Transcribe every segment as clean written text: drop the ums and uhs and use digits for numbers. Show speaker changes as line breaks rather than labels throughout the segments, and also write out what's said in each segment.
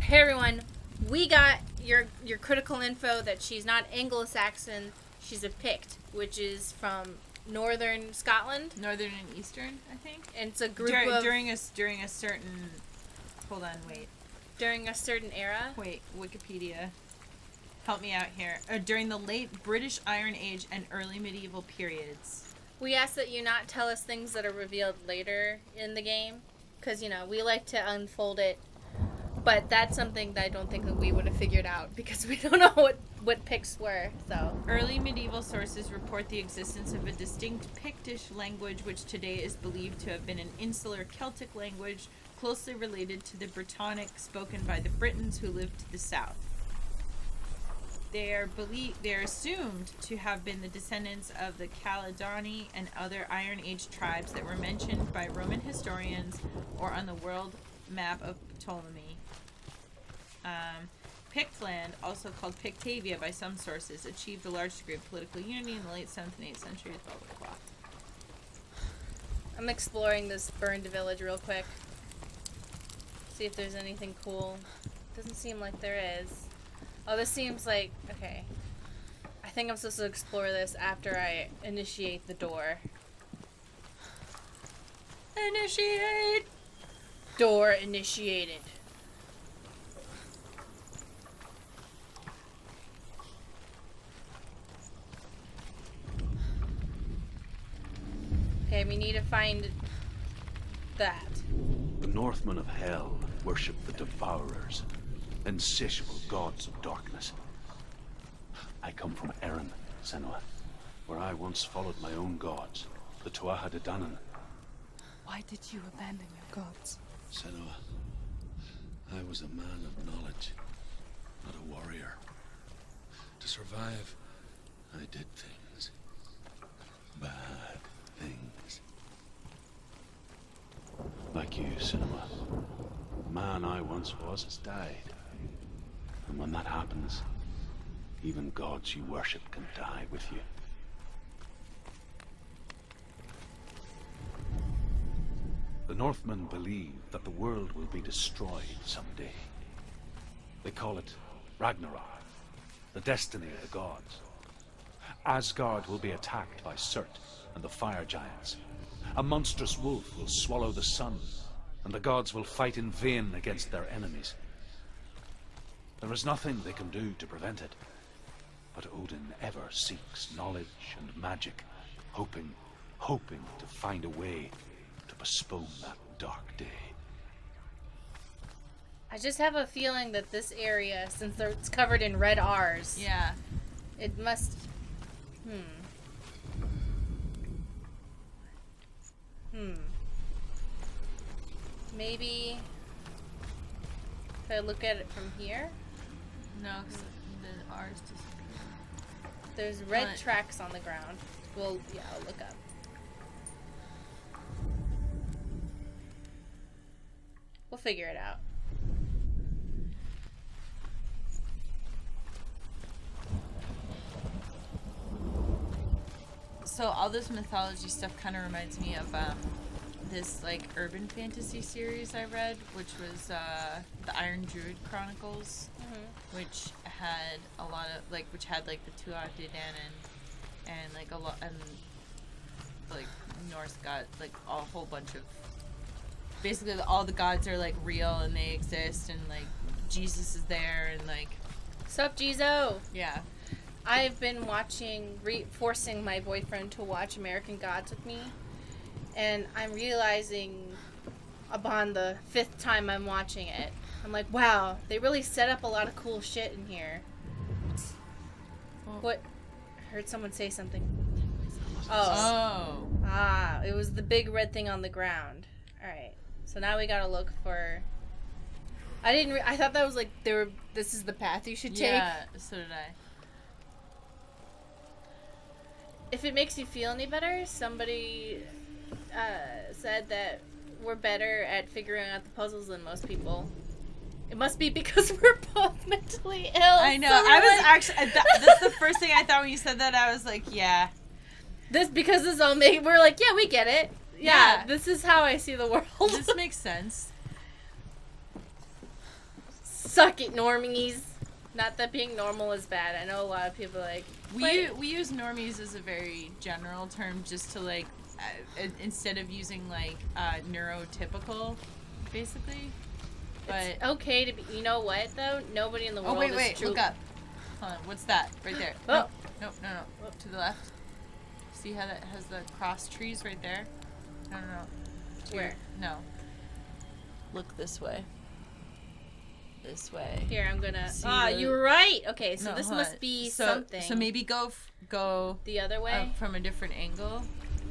Hey everyone, we got your critical info that she's not Anglo-Saxon, she's a Pict, which is from northern Scotland.
Northern and eastern, I think.
And it's a group
during a certain. Hold on, wait.
During a certain era.
Wait, Wikipedia. Help me out here. During the late British Iron Age and early medieval periods.
We ask that you not tell us things that are revealed later in the game, because we like to unfold it. But that's something that I don't think that we would have figured out because we don't know what Picts were. So
early medieval sources report the existence of a distinct Pictish language, which today is believed to have been an insular Celtic language closely related to the Brittonic spoken by the Britons who lived to the south. They are assumed to have been the descendants of the Caledoni and other Iron Age tribes that were mentioned by Roman historians or on the world map of Ptolemy. Pictland, also called Pictavia by some sources, achieved a large degree of political unity in the late 7th and 8th centuries, blah, blah, blah.
I'm exploring this burned village real quick. See if there's anything cool. Doesn't seem like there is. Oh, this seems like... Okay. I think I'm supposed to explore this after I initiate the door.
Initiate!
Door initiated. Okay, we need to find that.
The Northmen of Hell worship the Devourers, insatiable gods of darkness. I come from Erin, Senua, where I once followed my own gods, the Tuatha De Danann.
Why did you abandon your gods?
Senua, I was a man of knowledge, not a warrior. To survive, I did things. Bad things.
Like you, Senua. The man I once was has died. And when that happens, even gods you worship can die with you. The Northmen believe that the world will be destroyed someday. They call it Ragnarok, the destiny of the gods. Asgard will be attacked by Surt and the fire giants. A monstrous wolf will swallow the sun, and the gods will fight in vain against their enemies. There is nothing they can do to prevent it, but Odin ever seeks knowledge and magic, hoping to find a way to postpone that dark day.
I just have a feeling that this area, since it's covered in red R's,
Yeah.
it must... Maybe if I look at it from here,
No, because the R's disappear.
there's red
What?
tracks on the ground. Well, yeah, I'll look up. We'll figure it out.
So all this mythology stuff kind of reminds me of this like urban fantasy series I read, which was the Iron Druid Chronicles, which had a lot of which had the Tuatha De Danann and like a lot and like Norse god, like a whole bunch of basically all the gods are like real and they exist and like Jesus is there and like
Sup, Jizo?
yeah.
I've been forcing my boyfriend to watch American Gods with me, and I'm realizing upon the 5th time I'm watching it, I'm like, wow, they really set up a lot of cool shit in here. What? I heard someone say something. Oh. Ah, it was the big red thing on the ground. Alright, so now we gotta look for... I thought that was like, this is the path you should take.
Yeah, so did I.
If it makes you feel any better, somebody said that we're better at figuring out the puzzles than most people. It must be because we're both mentally ill.
I know.
So
I was
like,
actually... That's the first thing I thought when you said that. I was like, yeah.
Because this all we're like, yeah, we get it. Yeah, this is how I see the world.
This makes sense.
Suck it, normies. Not that being normal is bad. I know a lot of people are like...
We use normies as a very general term just to, like, instead of using, like, neurotypical, basically. But...
It's okay to be... You know what, though? Nobody in the world is
wait,
true...
look up. Hold on, what's that? Right there.
Oh.
No. To the left. See how that has the cross trees right there? No.
Where?
No. Look this way. This way.
Here, I'm gonna...
See
you were right! Okay, so
No,
this
hold
must
on.
be
So-
something.
So maybe go
the other way?
from a different angle.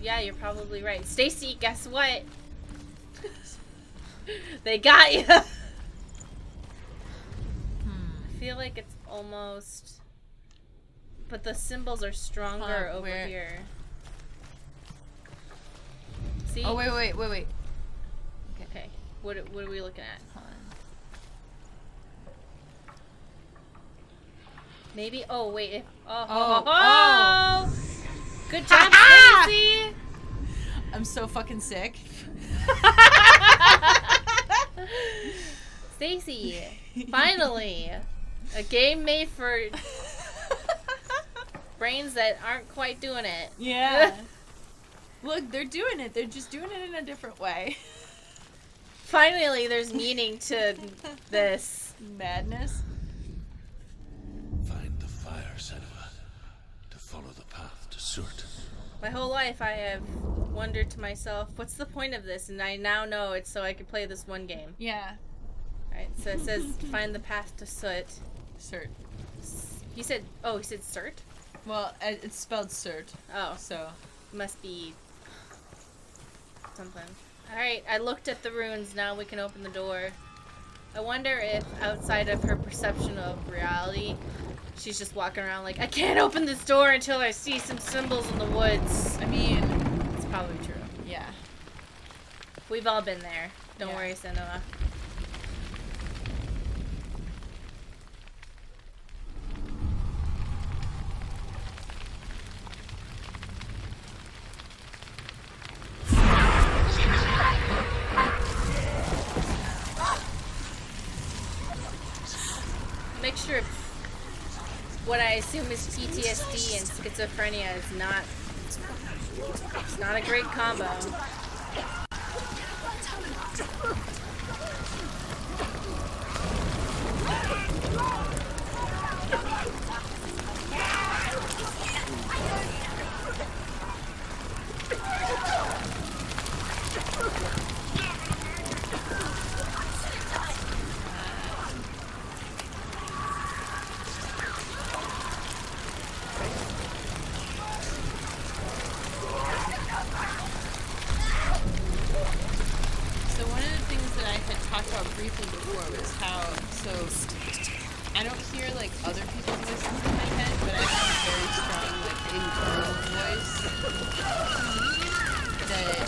Yeah, you're probably right. Stacy, guess what? They got you! I feel like it's almost... But the symbols are stronger over
where-
here. See?
Oh, wait.
Okay. What are we looking at?
Hold on.
Maybe... Oh, wait. If,
Oh.
Good job, Stacy!
I'm so fucking sick.
Stacy, finally! A game made for brains that aren't quite doing it.
Yeah. Look, they're doing it. They're just doing it in a different way.
Finally, there's meaning to this.
Madness.
Find the fire, Senua, to follow the path to Surt.
My whole life I have wondered to myself, what's the point of this? And I now know it's so I could play this one game.
Yeah.
Alright, so it says find the path to Soot.
Cert.
He said Cert?
Well, it's spelled cert.
Oh,
So.
must be something. Alright, I looked at the runes, now we can open the door. I wonder if outside of her perception of reality, she's just walking around like, I can't open this door until I see some symbols in the woods.
I mean,
It's probably true.
yeah.
We've all been there. Don't
Yeah.
worry, Senua. Mixture of what I assume is PTSD and schizophrenia is not... It's not a great combo.
So one of the things that I had talked about briefly before was how, so I don't hear like other people's voices in my head, but I have a very strong like internal voice that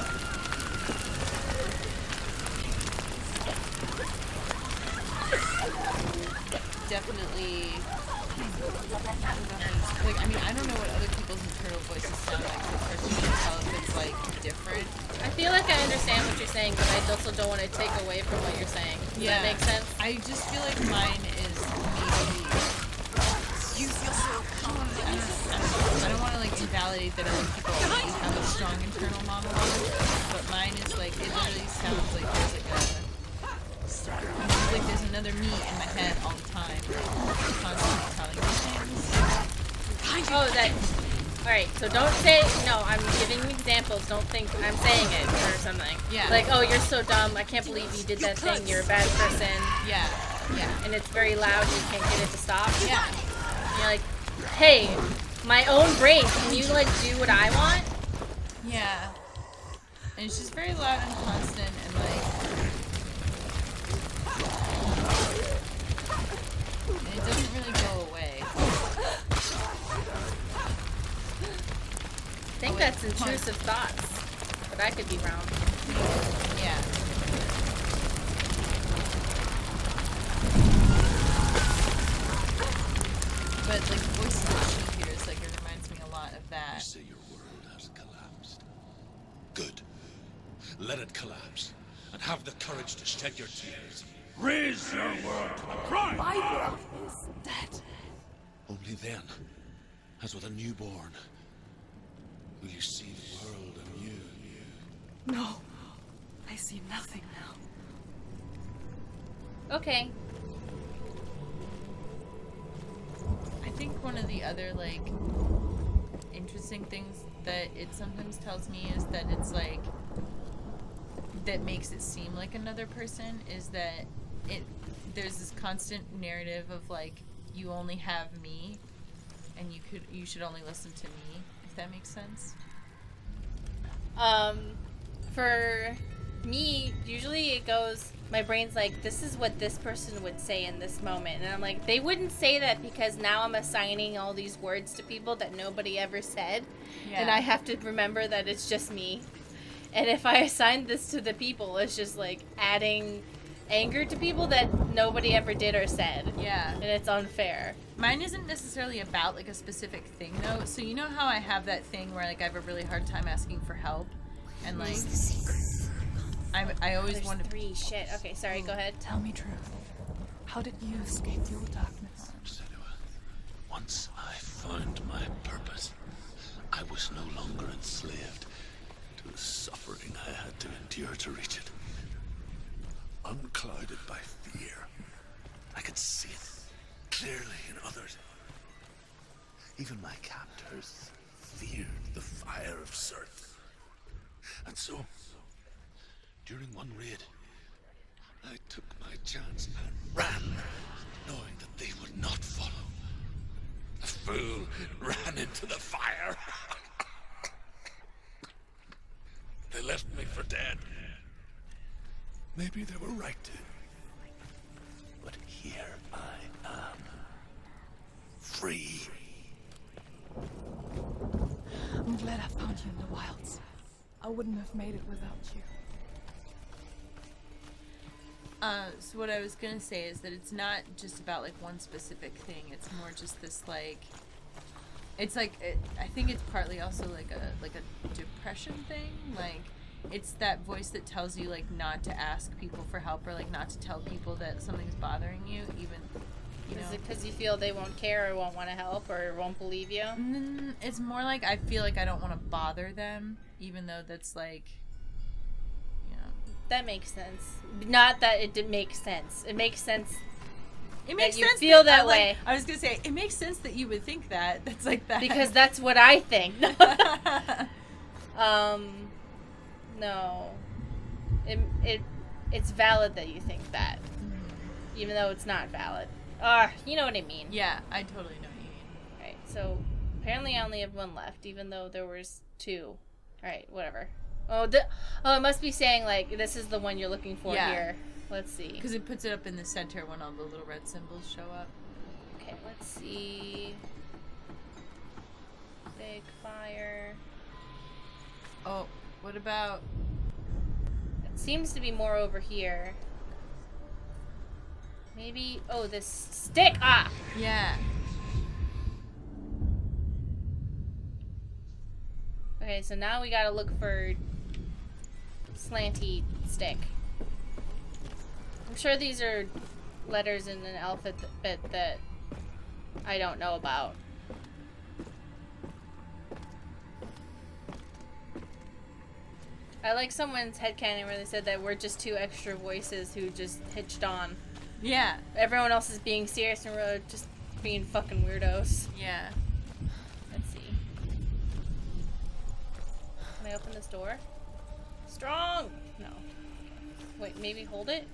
definitely, like, I mean, I don't know what other people's internal voices sound like, so it's hard for me to tell if it's like different.
I feel like I understand what you're saying, but I also don't want to take away from what you're saying. Does that make sense?
I just feel like mine is maybe. You feel so calm. I don't want to like invalidate that other people maybe have a strong internal monologue, but mine is like it literally sounds like there's like like there's another me in my head all the time, constantly telling me things.
Oh, that... Alright, so don't say... No, I'm giving examples. Don't think I'm saying it or something.
Yeah.
Like, oh, you're so dumb. I can't believe you did that thing. You're a bad person.
Yeah.
And it's very loud. You can't get it to stop.
Yeah.
And you're like, hey, my own brain. Can you, like, do what I want?
Yeah. And it's just very loud and constant and like. And it doesn't really go away.
I think that's intrusive thoughts. But I could be wrong.
Yeah. But like the voices that she hears, like it reminds me a lot of
You
that.
say your world has collapsed. Good. Let it collapse, and have the courage to shed your tears.
Raise your world to a cry!
then, as with a newborn, will you see the world anew?
No. I see nothing now.
Okay.
I think one of the other, like, interesting things that it sometimes tells me is that it's, like, that makes it seem like another person is that there's this constant narrative of, like, you only have me, and you should only listen to me, if that makes sense.
For me, usually it goes, my brain's like, this is what this person would say in this moment. And I'm like, they wouldn't say that because now I'm assigning all these words to people that nobody ever said.
Yeah.
And I have to remember that it's just me. And if I assign this to the people, it's just like adding anger to people that nobody ever did or said.
Yeah.
And it's unfair.
Mine isn't necessarily about, like, a specific thing, though. So you know how I have that thing where, like, I have a really hard time asking for help? And, like,
What's the secret?
I always
There's
want to...
3. Shit. Okay, sorry, go ahead.
Tell me truth. How did you escape your darkness?
Senua, once I found my purpose, I was no longer enslaved to the suffering I had to endure to reach it. Unclouded by fear, I could see it clearly in others. Even my captors feared the fire of Sirth. And so, during one raid, I took my chance and ran, knowing that they would not follow. The fool ran into the fire. They left me for dead. Maybe they were right to. But here I am. Free.
I'm glad I found you in the wilds. I wouldn't have made it without you.
So what I was gonna say is that it's not just about, like, one specific thing. It's more just this, like... It's like... I think it's partly also, like a depression thing. Like, it's that voice that tells you, like, not to ask people for help or, like, not to tell people that something's bothering you, even... You know?
Is it because you feel they won't care or won't want to help or won't believe you?
It's more like I feel like I don't want to bother them, even though that's, like...
That makes sense. Not that it did make sense. It makes sense.
It makes
that you
sense
feel that way.
I was gonna say it makes sense that you would think that. That's like that
Because that's what I think. No. It's valid that you think that, even though it's not valid. You know what I mean.
Yeah, I totally know what you mean.
Right. So apparently I only have 1 left, even though there was 2. All right. Whatever. Oh, it must be saying, like, this is the one you're looking for here. Let's see.
Because it puts it up in the center when all the little red symbols show up.
Okay, let's see. Big fire.
Oh, what about...
It seems to be more over here. Maybe... Oh, this stick! Ah!
Yeah.
Okay, so now we gotta look for slanty stick. I'm sure these are letters in an alphabet that I don't know about. I like someone's headcanon where they said that we're just 2 extra voices who just hitched on.
Yeah.
Everyone else is being serious and we're just being fucking weirdos.
Yeah.
Let's see. Can I open this door? Strong! No. Wait, maybe hold it?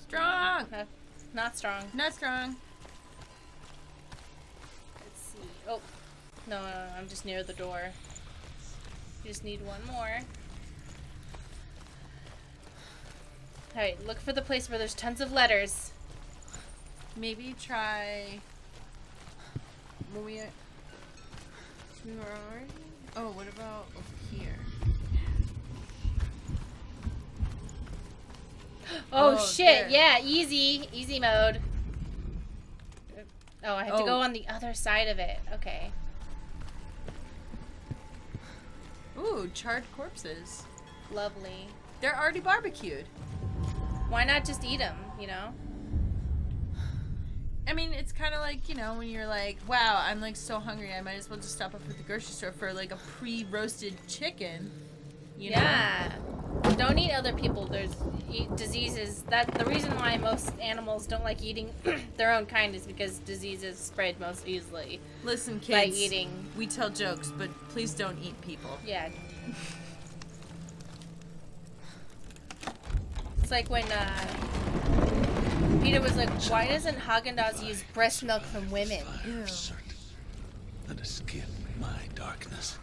Strong!
Not strong.
Not strong.
Let's see. Oh. No, I'm just near the door. You just need 1 more. Alright, look for the place where there's tons of letters.
Maybe try... When we were already... Oh, what about over here?
Oh shit,
there.
yeah, easy. Easy mode. Oh, I have to
Oh.
go on the other side of it. Okay.
Ooh, charred corpses.
Lovely.
They're already barbecued.
Why not just eat them, you know?
I mean, it's kind of like, you know, when you're like, wow, I'm like so hungry, I might as well just stop up at the grocery store for like a pre-roasted chicken. You know?
Yeah. Don't eat other people. There's diseases. That the reason why most animals don't like eating their own kind is because diseases spread most easily.
Listen, kids.
By eating.
We tell jokes, but please don't eat people.
Yeah. It's like when Peter was like, "Why doesn't Haagen-Dazs use breast milk from women?"
Ew.
And escape my darkness.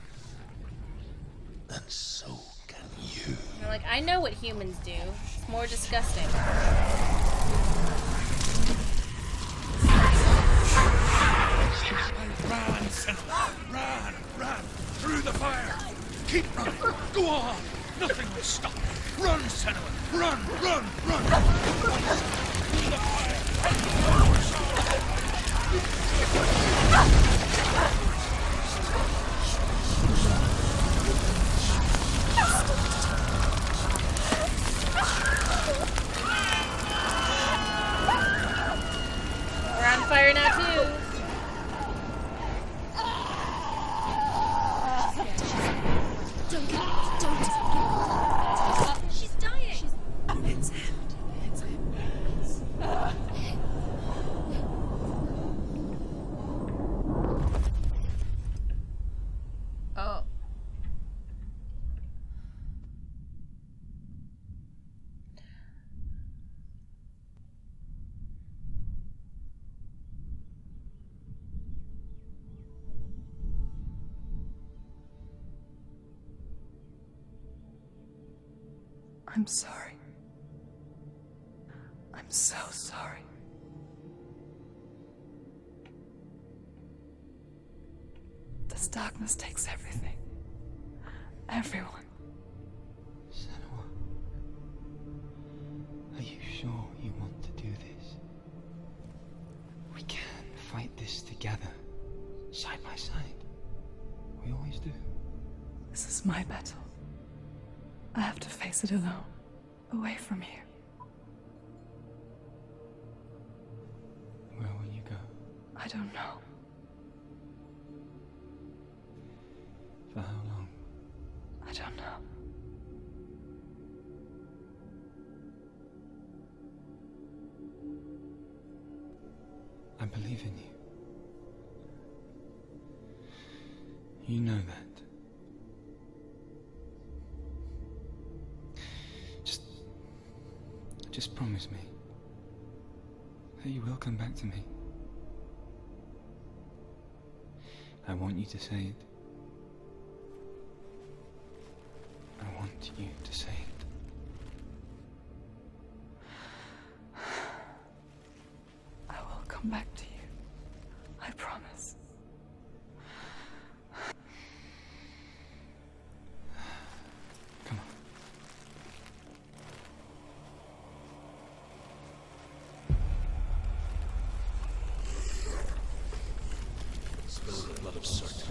And so can you.
And they're like, I know what humans do. It's more disgusting.
Run, Senua! Run! Through the fire! Keep running! Go on! Nothing will stop! Run, Senua! Run! Through the fire!
We're on fire now too.
She's dying.
It's him. It's him.
Oh.
I'm sorry. I'm so sorry. This darkness takes everything. Everyone.
Senua, are you sure you want to do this? We can fight this together, side by side. We always do.
This is my battle. I have to face it alone, away from here.
Where will you go?
I don't know.
For how long?
I don't know.
I believe in you. You know that. Just promise me that you will come back to me. I want you to say it. I want you to say it.
I will come back to you. I promise.
Come on.
Spill the blood of Surt.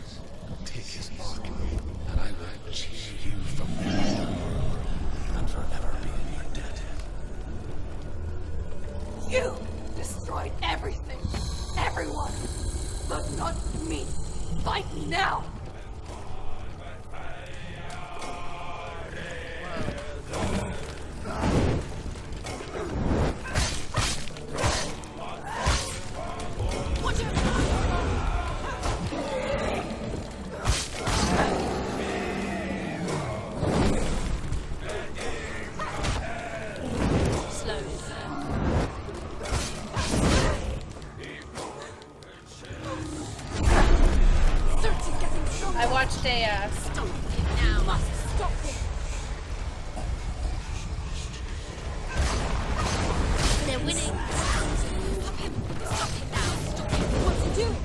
Take his mark, and I will cheer you from now and forever be your debt.
You destroyed everything. Everyone. But not me. Fight me now.
I watched a
Stop it now. Must stop it. They're winning. Stop him. Stop it now. Stop him. What's he doing?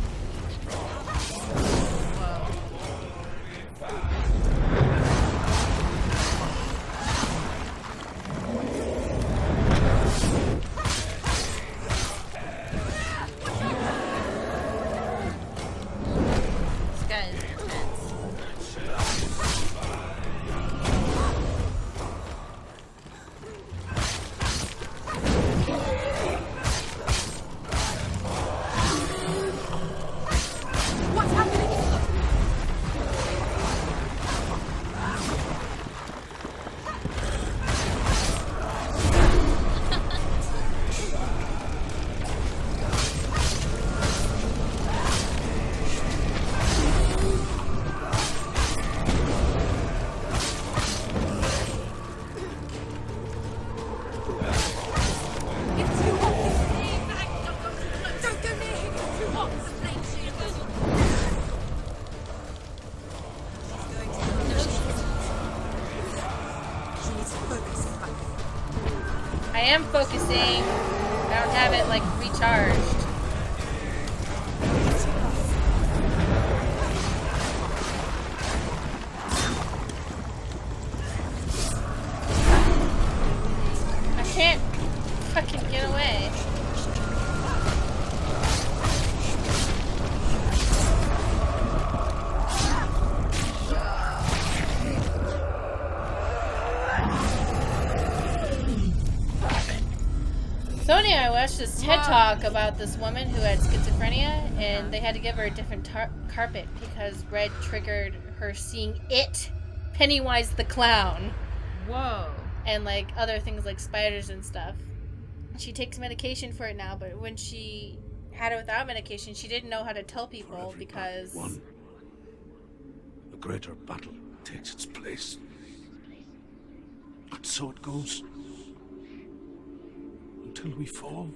This guy is intense.
am focusing. I don't have it, like, recharged. I can't fucking get away. So anyway, I watched this TED Talk about this woman who had schizophrenia, and they had to give her a different carpet because red triggered her seeing it, Pennywise the Clown.
Whoa.
And like other things like spiders and stuff. She takes medication for it now, but when she had it without medication, she didn't know how to tell people because...
One, a greater battle takes its place. And so it goes. Until we fall.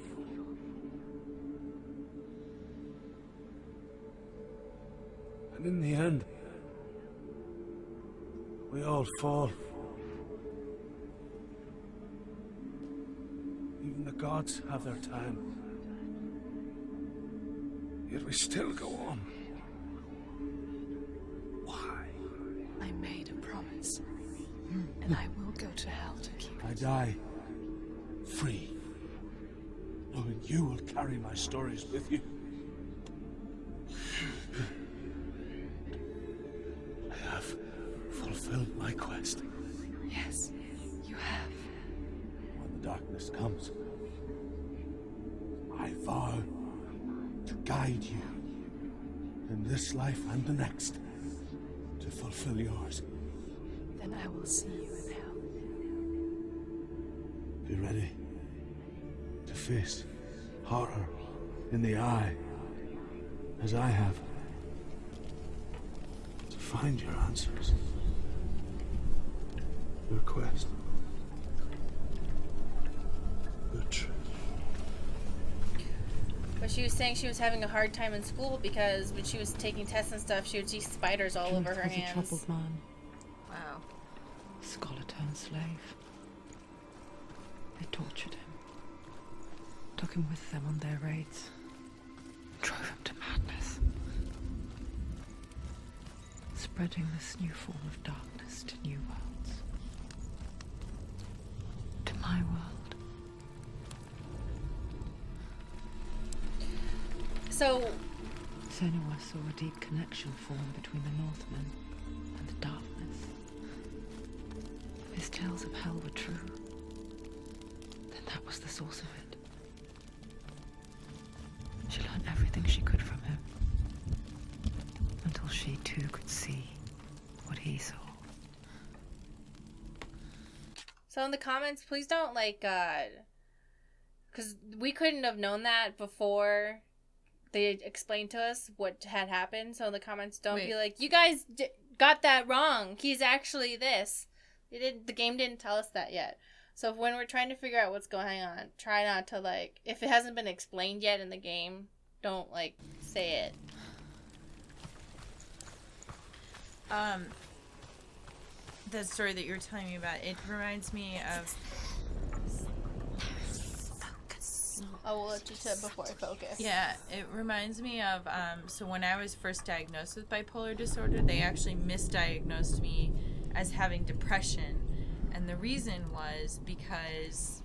And in the end, we all fall. Even the gods have their time. Yet we still go on. Why?
I made a promise, and I will go to hell to keep it.
I die free, knowing you will carry my stories with you. I have fulfilled my quest.
Yes, you have.
When the darkness comes, I vow to guide you in this life and the next to fulfill yours.
Then I will see you in hell.
Be ready to face horror in the eye, as I have, to find your answers, your quest, your truth.
But she was saying she was having a hard time in school because when she was taking tests and stuff, she would see spiders all over her
was
hands.
a troubled man,
Wow.
scholar turned slave. They tortured him, took him with them on their raids, drove him to madness, spreading this new form of darkness to new worlds, to my world.
So,
Senua saw a deep connection form between the Northmen and the darkness. If his tales of hell were true, then that was the source of it. She learned everything she could from him, until she too could see what he saw.
so in the comments, please don't because we couldn't have known that before they explained to us what had happened. So in the comments, don't be like, you guys got that wrong. He's actually this. The game didn't tell us that yet. So when we're trying to figure out what's going on, try not to if it hasn't been explained yet in the game, don't say it.
The story that you were telling me about, it reminds me of...
Oh, what you said before I focus.
Yeah, it reminds me of, so when I was first diagnosed with bipolar disorder, they actually misdiagnosed me as having depression. And the reason was because,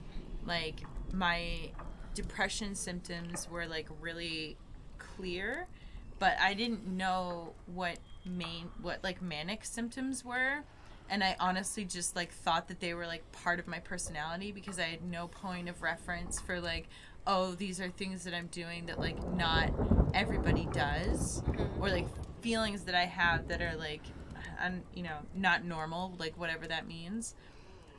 my depression symptoms were, really clear, but I didn't know what manic symptoms were. And I honestly just, thought that they were, part of my personality because I had no point of reference for, oh, these are things that I'm doing that, not everybody does. Or, feelings that I have that are, not normal, whatever that means.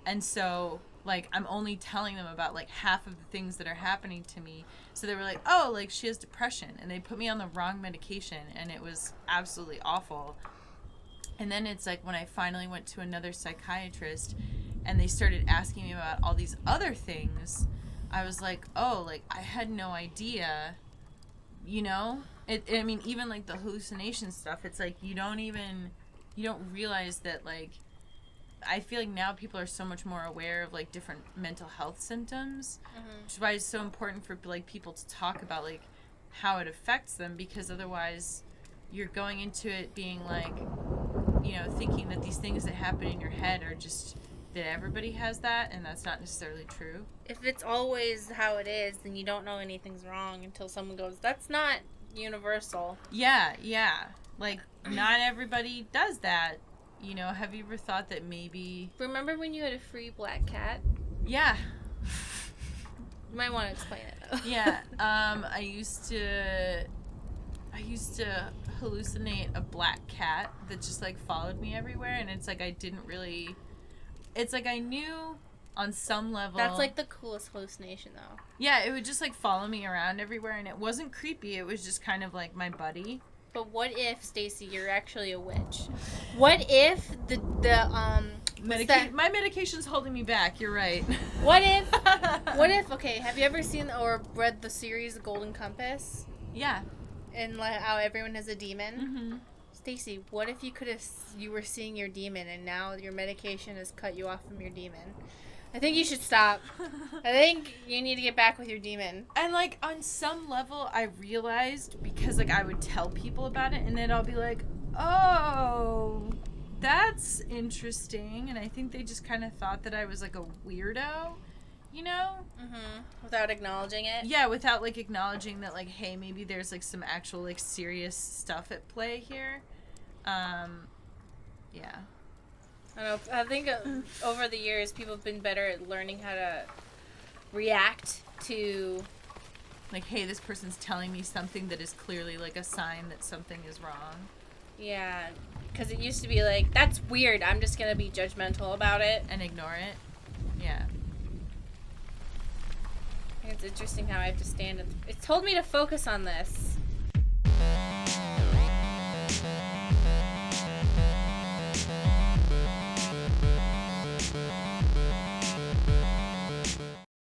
And so, I'm only telling them about, half of the things that are happening to me. So they were like, oh, she has depression. And they put me on the wrong medication, and it was absolutely awful. And then it's when I finally went to another psychiatrist, and they started asking me about all these other things, I was like, oh, I had no idea, even the hallucination stuff, it's you don't realize that, I feel like now people are so much more aware of like different mental health symptoms, which is why it's so important for like people to talk about like how it affects them, because otherwise you're going into it being like, you know, thinking that these things that happen in your head are just that everybody has that, and that's not necessarily true.
If it's always how it is, then you don't know anything's wrong until someone goes, that's not universal.
Yeah. Like, not everybody does that. You know, have you ever thought that maybe...
Remember when you had a free black cat?
Yeah.
You might want to explain it, though.
Yeah. I used to hallucinate a black cat that just, like, followed me everywhere, and it's like I didn't really... It's like I knew on some level...
That's, like, the coolest hallucination, though.
Yeah, it would just, like, follow me around everywhere, and it wasn't creepy. It was just kind of, like, my buddy.
But what if, Stacy, you're actually a witch? What if
My medication's holding me back. You're right.
What if, okay, have you ever seen or read the series The Golden Compass?
Yeah.
And like how everyone has a demon?
Mm-hmm.
Stacy, what if you were seeing your demon and now your medication has cut you off from your demon? I think you should stop. I think you need to get back with your demon.
And, like, on some level, I realized, because, like, I would tell people about it, and then I'll be like, oh, that's interesting. And I think they just kind of thought that I was, like, a weirdo, you know?
Mm-hmm. Without acknowledging it?
Yeah, without, like, acknowledging that, like, hey, maybe there's, like, some actual, like, serious stuff at play here. Yeah.
I don't know. I think over the years, people have been better at learning how to react to...
Like, hey, this person's telling me something that is clearly, like, a sign that something is wrong.
Yeah, because it used to be like, that's weird, I'm just going to be judgmental about it.
And ignore it. Yeah.
It's interesting how I have to stand and... It told me to focus on this.